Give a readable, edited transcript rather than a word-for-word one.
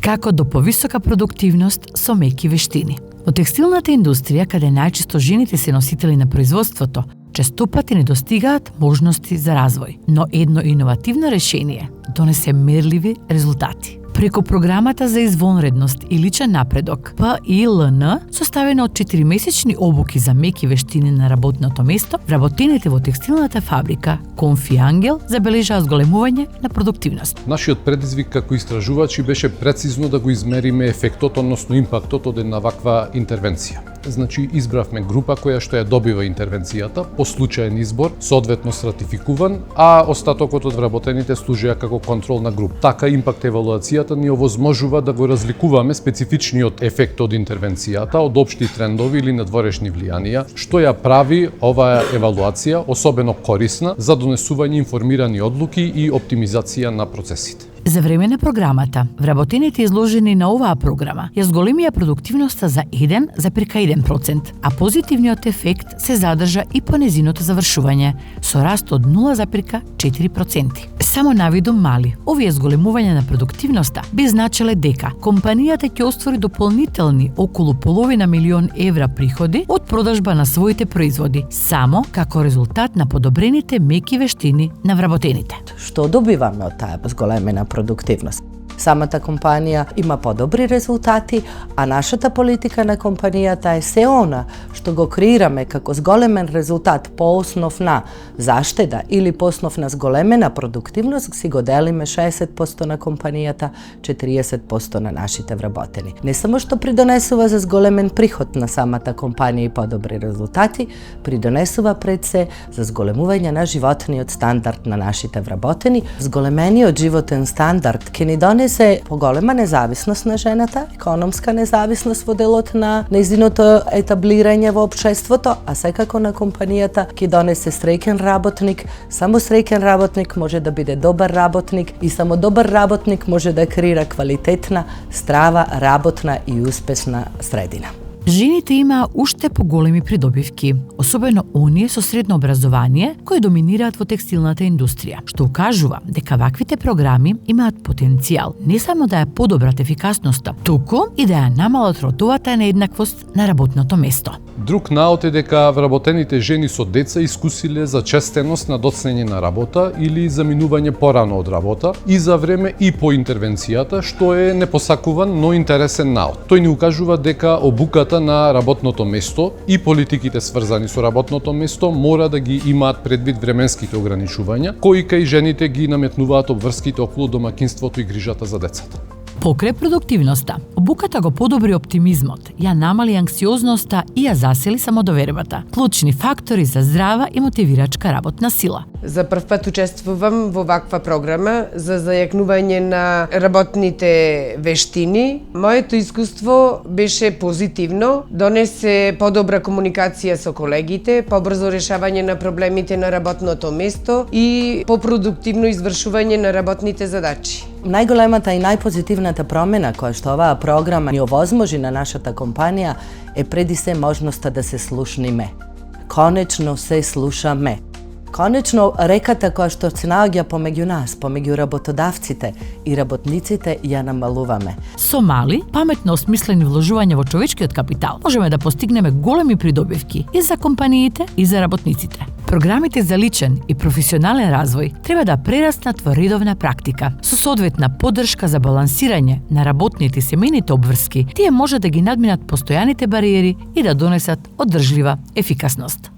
Како до повисока продуктивност со меки вештини. Во текстилната индустрија, каде најчесто жените се носители на производството, често пати не достигаат можности за развој, но едно иновативно решение донесе мерливи резултати. Преку програмата за извонредност и личен напредок, ПИЛН, составена од 4-месечни обуки за меки вештини на работното место, вработените во текстилната фабрика Конфи Ангел забележаа зголемување на продуктивност. Нашиот предизвик како истражувачи беше прецизно да го измериме ефектот, односно импактот од една ваква интервенција. Значи, избравме група која што ја добива интервенцијата по случаен избор, соодветно стратификуван, а остатокот од вработените служија како контролна група. Така импакт евалуацијата ни овозможува да го разликуваме специфичниот ефект од интервенцијата од општи трендови или надворешни влијанија, што ја прави оваа евалуација особено корисна за донесување информирани одлуки и оптимизација на процесите. За време на програмата, вработените изложени на оваа програма ја зголемија продуктивноста за 1,1%, а позитивниот ефект се задржа и по незиното завршување, со раст од 0,4%. Само навидум мали, овие зголемување на продуктивноста би значеле дека компанијата ќе оствари дополнителни околу половина милион евра приходи од продажба на своите производи, само како резултат на подобрените меки вештини на вработените. Што добиваме од таа зголемена продуктивност? Самата компанија има подобри резултати, а нашата политика на компанијата е се она што го креираме како зголемен резултат по основ на заштеда или по основ на зголемена продуктивност, си го делиме 60% на компанијата, 40% на нашите вработени. Не само што придонесува за зголемен приход на самата компанија и подобри резултати, придонесува пред се за зголемување на животниот стандард на нашите вработени. Зголемениот животен стандард ќе ни донесе поголема независност на жената, економска независност во делот на нејзиното етаблирање во општеството, а секако на компанијата ќе донесе среќен работник. Само среќен работник може да биде добар работник и само добар работник може да креира квалитетна, здрава, работна и успешна средина. Жените имаа уште поголеми придобивки, особено оние со средно образование кои доминираат во текстилната индустрија, што укажува дека ваквите програми имаат потенцијал не само да ја подобрат ефикасноста, туку и да ја намалат родовата нееднаквост на работното место. Друг наод е дека вработените жени со деца искусиле за честеност на доцнење на работа или заминување порано од работа и за време и по интервенцијата, што е непосакуван, но интересен наод. Тој ни укажува дека обуката на работното место и политиките сврзани со работното место мора да ги имаат предвид временските ограничувања, кои кај жените ги наметнуваат обврските околу домаќинството и грижата за децата. Покрај продуктивноста, обуката го подобри оптимизмот, ја намали анксиозноста и ја засили самодовербата, клучни фактори за здрава и мотивирачка работна сила. За прв пат учествувам во ваква програма за зајакнување на работните вештини. Моето искуство беше позитивно, донесе подобра комуникација со колегите, побрзо решавање на проблемите на работното место и попродуктивно извршување на работните задачи. Најголемата и најпозитивната промена која што оваа програма ни овозможи на нашата компанија е преди се можноста да се слушниме. Конечно се слушаме. Конечно, реката која што се наоѓа помеѓу нас, помеѓу работодавците и работниците, ја намалуваме. Со мали, паметно осмислени вложувања во човечкиот капитал, можеме да постигнеме големи придобивки и за компаниите и за работниците. Програмите за личен и професионален развој треба да прераснат во редовна практика, со соодветна поддршка за балансирање на работните и семејните обврски. Тие може да ги надминат постојаните бариери и да донесат одржлива ефикасност.